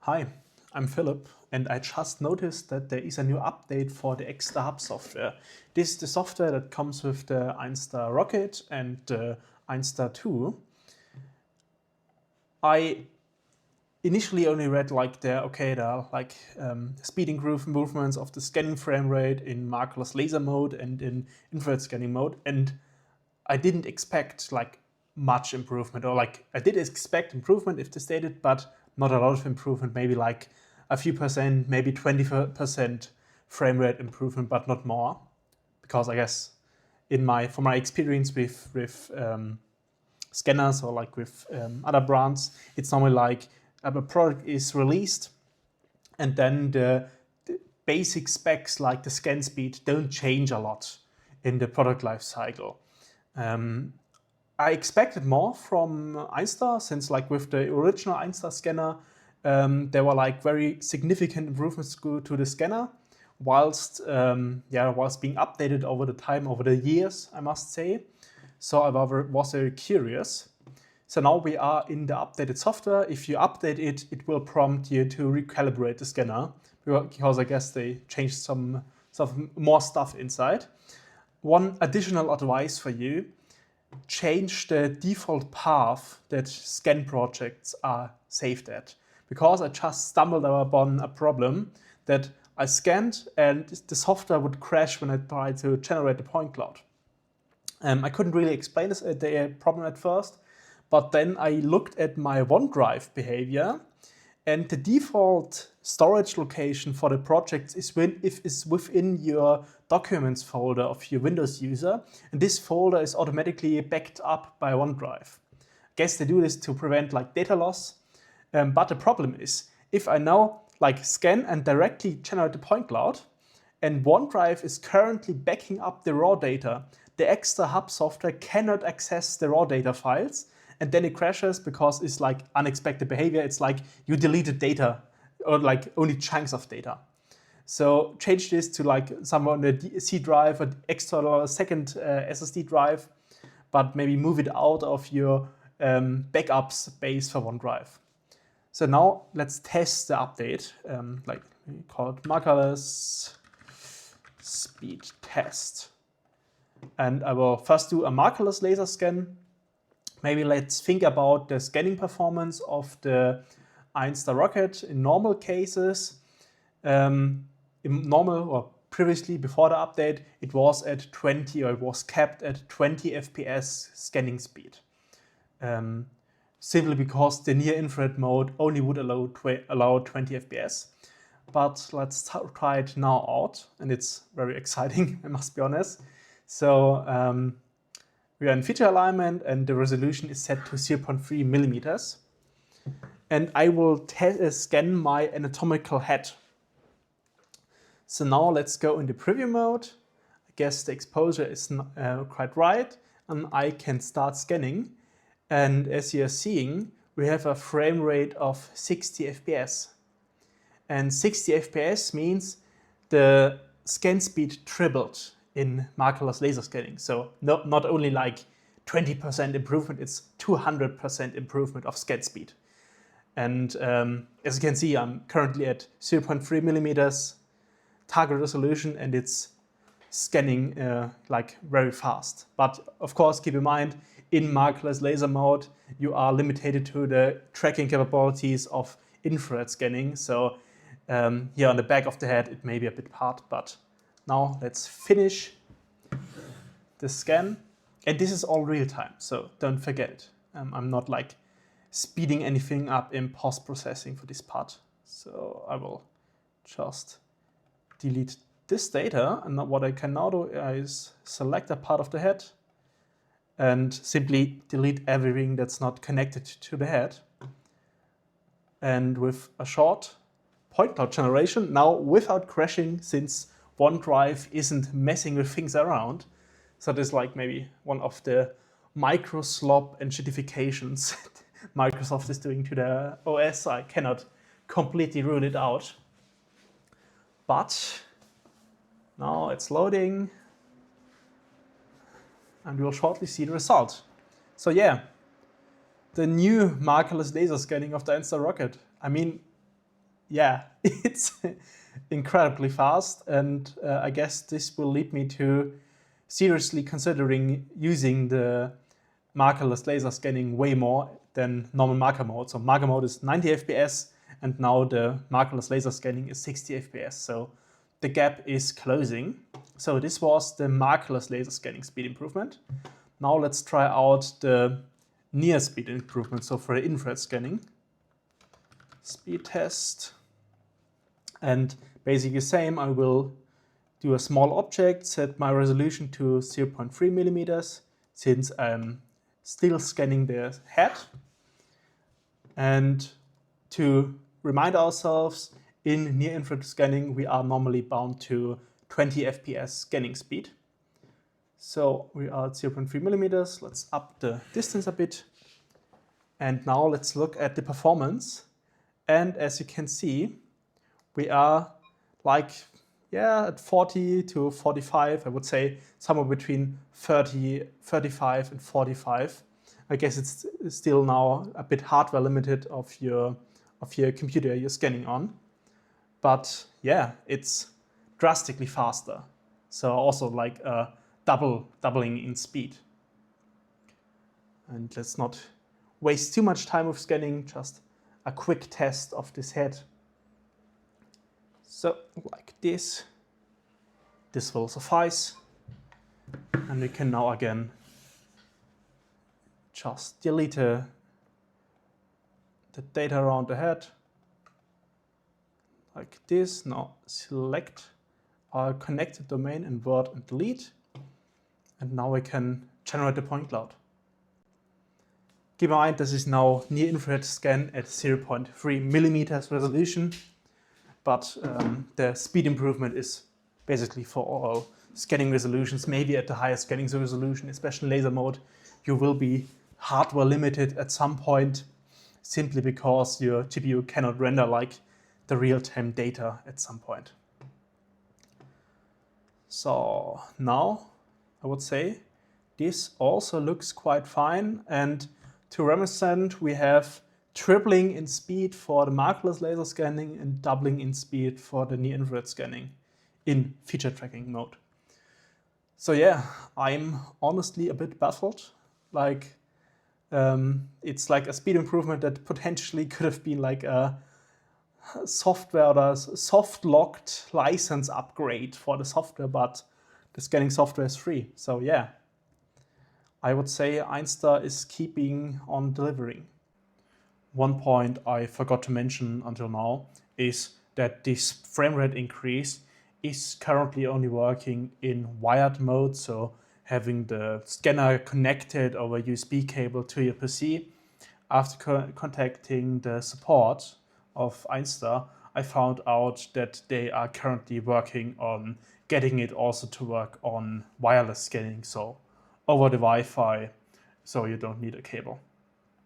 Hi, I'm Philip, and I just noticed that there is a new update for the Exstar Hub software. This is the software that comes with the Einstar Rockit and the Einstar 2. I initially only read speeding groove movements of the scanning frame rate in Markerless laser mode and in infrared scanning mode, and I didn't expect much improvement, or I did expect improvement if they stated, but not a lot of improvement, maybe like a few percent, maybe 20% frame rate improvement, but not more. Because I guess from my experience with scanners or with other brands, it's normally like a product is released and then the basic specs like the scan speed don't change a lot in the product life cycle. I expected more from Einstar, since with the original Einstar scanner, there were very significant improvements to the scanner, whilst being updated over the years, I must say. So I was very curious. So now we are in the updated software. If you update it, it will prompt you to recalibrate the scanner, because I guess they changed some more stuff inside. One additional advice for you: change the default path that scan projects are saved at. Because I just stumbled upon a problem that I scanned and the software would crash when I tried to generate the point cloud. I couldn't really explain the problem at first, but then I looked at my OneDrive behavior, and the default storage location for the project is within your documents folder of your Windows user, and this folder is automatically backed up by OneDrive. I guess they do this to prevent data loss, but the problem is, if I now scan and directly generate the point cloud, and OneDrive is currently backing up the raw data, the Exstar Hub software cannot access the raw data files, and then it crashes because it's unexpected behavior. It's you deleted data, or only chunks of data. So change this to somewhere on the C drive, or external second SSD drive, but maybe move it out of your backup space for OneDrive. So now let's test the update. We call it Markerless speed test. And I will first do a Markerless laser scan. Maybe let's think about the scanning performance of the Einstar Rockit in normal cases. In normal, or previously before the update, it was at 20, or it was capped at 20 FPS scanning speed. Simply because the near infrared mode only would allow 20 FPS. But let's try it now out, and it's very exciting, I must be honest. So we are in feature alignment, and the resolution is set to 0.3 millimeters. And I will scan my anatomical head. So now let's go into preview mode. I guess the exposure is quite right, and I can start scanning. And as you are seeing, we have a frame rate of 60 FPS. And 60 FPS means the scan speed tripled in Markerless laser scanning. So not only 20% improvement, it's 200% improvement of scan speed. And as you can see, I'm currently at 0.3 millimeters target resolution, and it's scanning very fast. But of course, keep in mind, in Markerless laser mode, you are limited to the tracking capabilities of infrared scanning. So here on the back of the head, it may be a bit hard, but now let's finish the scan. And this is all real time, so don't forget it. I'm not speeding anything up in post-processing for this part. So I will just delete this data, and what I can now do is select a part of the head and simply delete everything that's not connected to the head. And with a short point cloud generation, now without crashing, since OneDrive isn't messing with things around. So this is maybe one of the micro slop and shitifications Microsoft is doing to the OS. I cannot completely rule it out. But now it's loading, and we'll shortly see the result. So yeah, the new Markerless laser scanning of the Einstar Rockit. I mean, yeah, it's incredibly fast, and I guess this will lead me to seriously considering using the markerless laser scanning way more than normal marker mode. So marker mode is 90 FPS, and now the markerless laser scanning is 60 FPS. So the gap is closing. So this was the markerless laser scanning speed improvement. Now let's try out the NIR speed improvement. So for the infrared scanning, speed test, and basically the same. I will do a small object, set my resolution to 0.3 millimeters, since I'm still scanning the head. And to remind ourselves, in near-infrared scanning, we are normally bound to 20 FPS scanning speed. So we are at 0.3 millimeters. Let's up the distance a bit. And now let's look at the performance. And as you can see, we are like, yeah, at 40 to 45, I would say somewhere between 30, 35 and 45. I guess it's still now a bit hardware limited of your computer you're scanning on. But yeah, it's drastically faster. So also like doubling in speed. And let's not waste too much time with scanning, just a quick test of this head. So like this will suffice. And we can now again just delete the data around the head. Like this. Now select our connected domain, invert and delete. And now we can generate the point cloud. Keep in mind, this is now near infrared scan at 0.3 millimeters resolution. But the speed improvement is basically for all scanning resolutions. Maybe at the highest scanning resolution, especially laser mode, you will be hardware limited at some point, simply because your GPU cannot render like the real-time data at some point. So now I would say this also looks quite fine. And to reminiscent, we have tripling in speed for the markerless laser scanning and doubling in speed for the near-infrared scanning in feature tracking mode. So yeah, I'm honestly a bit baffled. Like, it's like a speed improvement that potentially could have been like a software or a soft-locked license upgrade for the software, but the scanning software is free. So yeah, I would say Einstar is keeping on delivering. One point I forgot to mention until now is that this frame rate increase is currently only working in wired mode, so having the scanner connected over USB cable to your PC. After contacting the support of Einstar, I found out that they are currently working on getting it also to work on wireless scanning, so over the Wi-Fi, so you don't need a cable.